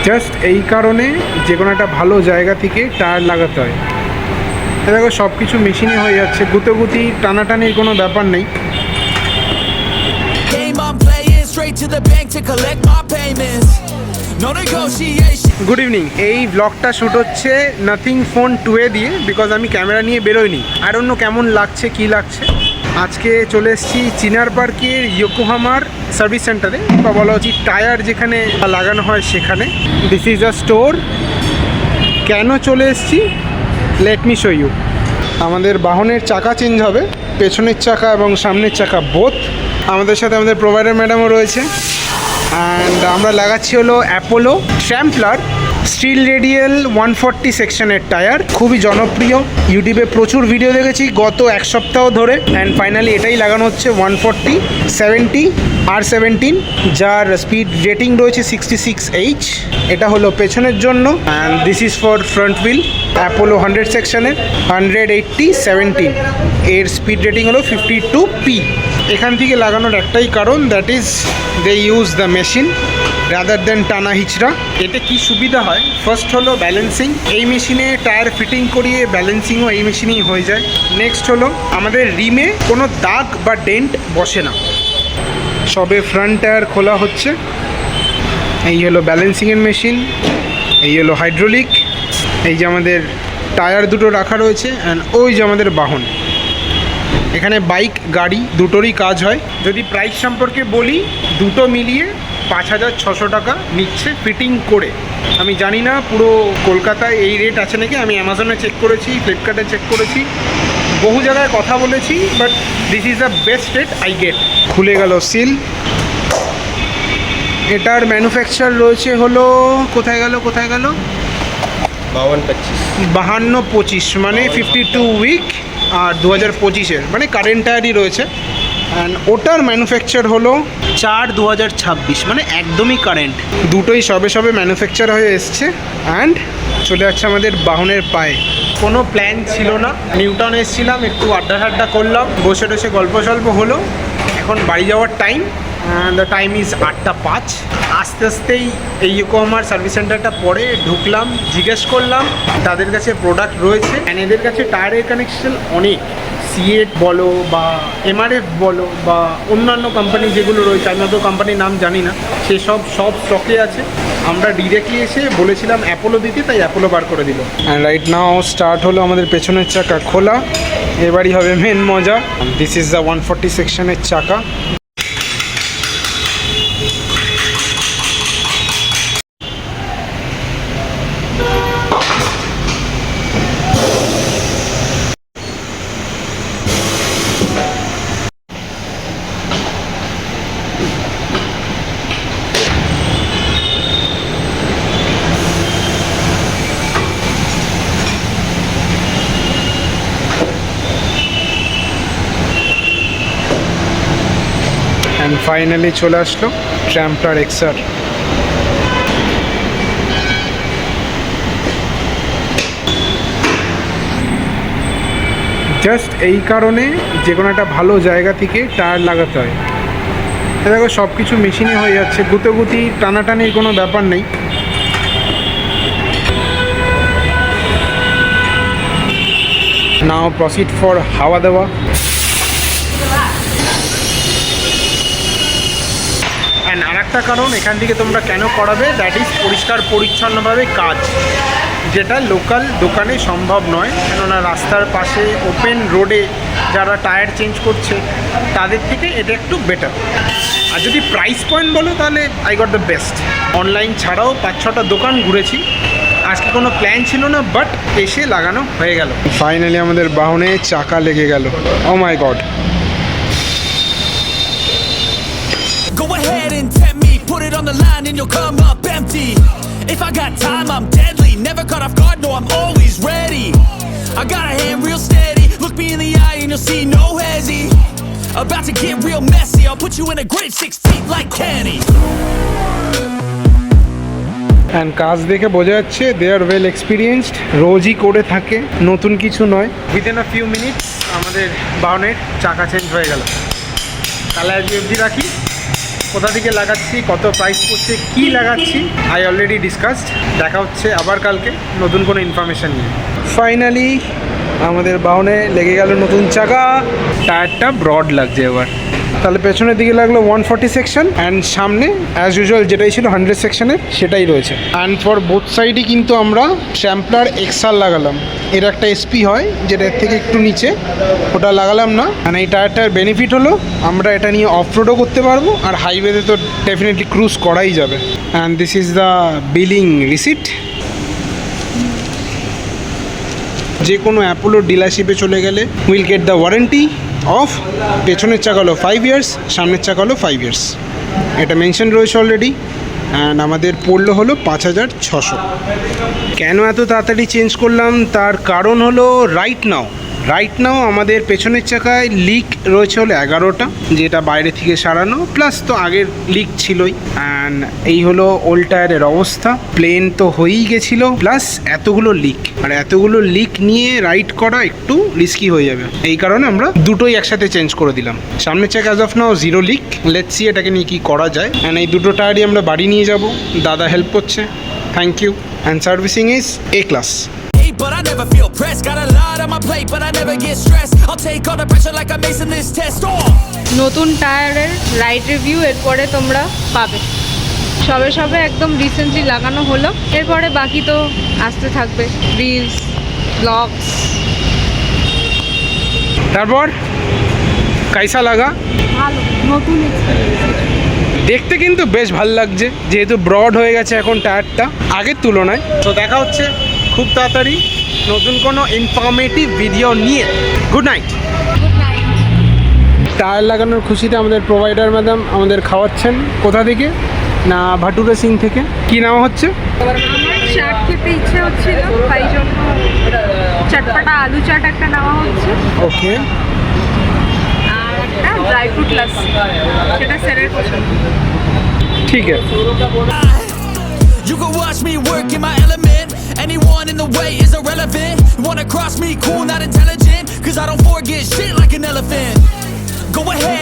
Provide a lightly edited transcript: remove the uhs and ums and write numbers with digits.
Just এই কারণে যে কোনো একটা ভালো জায়গা থেকে টায়ার লাগাতে হয়। দেখো সব কিছু মেশিনে হয়ে যাচ্ছে, গুতোগুতি টানাটানির কোনো ব্যাপার নেই। Good evening. এই ব্লগটা শ্যুট হচ্ছে নাথিং ফোন 2 দিয়ে, বিকজ আমি ক্যামেরা নিয়ে বেরোইনি। আর অন্য কেমন লাগছে কি লাগছে। আজকে চলে এসেছি চিনার পার্কের ইয়োকোহামার সার্ভিস সেন্টারে, বা বলা উচিত টায়ার যেখানে লাগানো হয় সেখানে। This is a store. কেন চলে এসেছি, লেট মি শো ইউ। আমাদের বাহনের চাকা চেঞ্জ হবে, পেছনের চাকা এবং সামনের চাকা বোথ। আমাদের সাথে আমাদের প্রোভাইডার ম্যাডামও রয়েছে। অ্যান্ড আমরা লাগাচ্ছি হলো অ্যাপোলো ট্র্যাম্পলার স্টিল রেডিয়াল 140 সেকশনের টায়ার। খুবই জনপ্রিয়, ইউটিউবে প্রচুর ভিডিও দেখেছি গত এক সপ্তাহ ধরে। অ্যান্ড ফাইনালি এটাই লাগানো হচ্ছে 140 70 R17, যার স্পিড রেটিং রয়েছে 66H। এটা হলো পেছনের জন্য। And this is for front wheel. Apollo 100 সেকশনের 180 70, এর স্পিড রেটিং হলো 52P। এখান থেকে লাগানোর একটাই কারণ, that is they use the machine rather than টানা হিচড়া। এতে কি সুবিধা হয়, ফার্স্ট হলো ব্যালেন্সিং। এই মেশিনে টায়ার ফিটিং করিয়ে ব্যালেন্সিংও এই মেশিনেই হয়ে যায়। নেক্সট হলো আমাদের রিমে কোনো দাগ বা ডেন্ট বসে না। সবে ফ্রন্ট টায়ার খোলা হচ্ছে। এই হলো ব্যালেন্সিংয়ের মেশিন, এই হলো হাইড্রোলিক, এই যে আমাদের টায়ার দুটো রাখা রয়েছে, অ্যান্ড ওই যে আমাদের বাহন। এখানে বাইক গাড়ি দুটোরই কাজ হয়। যদি প্রাইস সম্পর্কে বলি, দুটো মিলিয়ে 5600 টাকা নিচ্ছে ফিটিং করে। আমি জানি না পুরো কলকাতায় এই রেট আছে নাকি। আমি অ্যামাজনে চেক করেছি, ফ্লিপকার্টে চেক করেছি, বহু জায়গায় কথা বলেছি, but this is the best rate I get. খুলে গেল সিল। এটার ম্যানুফ্যাকচার রয়েছে হলো কোথায় গেল 52-25, মানে 52 উইক, আর 2025-এর মানে কারেন্ট টায়ারই রয়েছে। অ্যান্ড ওটার ম্যানুফ্যাকচার হলো 4/2026, মানে একদমই কারেন্ট। দুটোই সবে ম্যানুফ্যাকচার হয়ে এসছে। অ্যান্ড চলে যাচ্ছে আমাদের বাহনের পায়ে। কোনো প্ল্যান ছিল না, নিউটাউন এসেছিলাম, একটু আড্ডা করলাম, বসে গল্প হলো। এখন বাড়ি যাওয়ার টাইম। The time is 8:05। আস্তে আস্তেই এই ইয়োকোহামার সার্ভিস সেন্টারটা পরে ঢুকলাম, জিজ্ঞেস করলাম তাদের কাছে প্রোডাক্ট রয়েছে। অ্যান্ড এদের কাছে টায়ারের কানেকশন অনেক, সিএট বলো বা এমআরএফ বলো বা অন্যান্য কোম্পানি যেগুলো রয়েছে, আমি অত কোম্পানির নাম জানি না, সব স্টকে আছে। আমরা ডিরেক্টলি এসে বলেছিলাম অ্যাপোলো দিতে, তাই অ্যাপোলো বার করে দিল। অ্যান্ড রাইট নাও স্টার্ট হলো আমাদের পেছনের চাকা খোলা। এবারই হবে মেন মজা। দিস ইজ দ্য 140 সেকশনের চাকা। অ্যান্ড ফাইনালি চলে আসলো ট্র্যাম্পলার এক্সআর। জাস্ট এই কারণে যে কোনো একটা ভালো জায়গা থেকে টায়ার লাগাতে হয়। দেখো সব কিছু মেশিনে হয়ে যাচ্ছে, গুতোগুতি টানাটানির কোনো ব্যাপার নেই। নাও প্রসিড ফর হাওয়া দেওয়া। অ্যান্ড আর একটা কারণ এখান থেকে তোমরা কেন করাবে, দ্যাট ইজ পরিষ্কার পরিচ্ছন্নভাবে কাজ, যেটা লোকাল দোকানে সম্ভব নয়। কেননা রাস্তার পাশে ওপেন রোডে যারা টায়ার চেঞ্জ করছে তাদের থেকে এটা একটু বেটার। আর যদি প্রাইস পয়েন্ট বলো তাহলে I got the best. Online ছাড়াও 5-6টা দোকান ঘুরেছি। আজকে কোনো প্ল্যান ছিল না, বাট এসে লাগানো হয়ে গেল। ফাইনালি আমাদের বাহনে চাকা লেগে গেল। ও মাই god. Go ahead and tempt me, put it on the line and you'll come up empty. If I got time, I'm deadly, never caught off guard, no, I'm always ready. I got a hand real steady, look me in the eye and you'll see no hezzy. About to get real messy, I'll put you in a grave 6 feet like Kenny. And কাজ দেখে বোঝা যাচ্ছে দে are well experienced, রোজই করে থাকে, নতুন কিছু নয়। উইদিন আ ফিউ মিনিটস আমাদের বাহনের চাকা চেঞ্জ হয়ে গেল। তাহলে আজকে অবধি রাখি। কোথা থেকে লাগাচ্ছি, কত প্রাইস পড়ছে, কি লাগাচ্ছি, আই অলরেডি ডিসকাসড। দেখা হচ্ছে আবার কালকে নতুন কোনো ইনফরমেশান নিয়ে। ফাইনালি আমাদের বাহনে লেগে গেল নতুন চাকা, টায়ারটা ব্রড লাগছে এবার। তাহলে পেছনের দিকে লাগলো 140 সেকশন অ্যান্ড সামনে অ্যাজ ইউজুয়াল যেটাই ছিল 100 সেকশনের সেটাই রয়েছে। অ্যান্ড ফর বোথ সাইডই কিন্তু আমরা স্ট্যাম্পলার এক্সআর লাগালাম। এর একটা এসপি হয় যেটা এর থেকে একটু নিচে, ওটা লাগালাম না। অ্যান্ড এই টায়ারটার বেনিফিট হলো আমরা এটা নিয়ে অফ রোডও করতে পারবো, আর হাইওয়েতে তো ডেফিনেটলি ক্রুজ করাই যাবে। And this is the billing receipt. যে কোনো অ্যাপোলো ডিলারশিপে চলে গেলে will get the warranty of, পেছনের চাকা হলো 5 ইয়ার্স, সামনের চাকা হলো 5 ইয়ার্স, এটা মেনশন রয়েছে অলরেডি। অ্যান্ড আমাদের পড়লো হলো 5600। কেন এত তাড়াতাড়ি চেঞ্জ করলাম তার কারণ হলো রাইট নাও আমাদের পেছনের চাকায় লিক রয়েছে হলো 11টা, যেটা বাইরে থেকে সারানো, প্লাস তো আগের লিক ছিলই। অ্যান্ড এই হলো ওল্ড টায়ারের অবস্থা। প্লেন তো হয়েই গেছিলো, প্লাস এতগুলো লিক নিয়ে রাইড করা একটু রিস্কি হয়ে যাবে, এই কারণে আমরা দুটোই একসাথে চেঞ্জ করে দিলাম। সামনের চাকা as of now 0 leak, let's see এটাকে নিয়ে কী করা যায়। অ্যান্ড এই দুটো টায়ারই আমরা বাড়ি নিয়ে যাব, দাদা হেল্প করছে, thank you. And servicing is A class. But I never feel pressed. Got a lot on my plate, but I never get stressed. I'll take all the pressure like I'm acing this test. নতুন টায়ারের ride review এরপরে তোমরা পাবে। সবে একদম recently লাগানো হলো, এরপরে বাকি তো আসতে থাকবে, রিলস, ব্লগস। তারপর কাইসা লাগা? ভালো, নতুন এক্সপিরিয়েন্স। দেখতে কিন্তু বেশ ভালো লাগছে, যেহেতু ব্রড হয়ে গেছে এখন টায়ারটা আগের তুলনায়। তো দেখা হচ্ছে খুব তাড়াতাড়ি নতুন কোনো ইনফরমেটিভ ভিডিও নিয়ে। Good night. টায়ার লাগানোর খুশিতে আমাদের প্রোভাইডার ম্যাডাম আমাদের খাওয়াচ্ছেন। কোথা থেকে? না ভাটুরে সিং থেকে। কি নাম হচ্ছে? আমার চাট খেতে ইচ্ছে হচ্ছিল, তাই জন্য চটপটা আলু চাট একটা নেওয়া হচ্ছে। ওকে। আর একটা ড্রাই ফ্রুট লাসি, সেটা স্যারের পছন্দ। ঠিক আছে। You can watch me work in my element. Anyone in the way is irrelevant. You wanna cross me, cool, not intelligent. Cause I don't forget shit like an elephant. Go ahead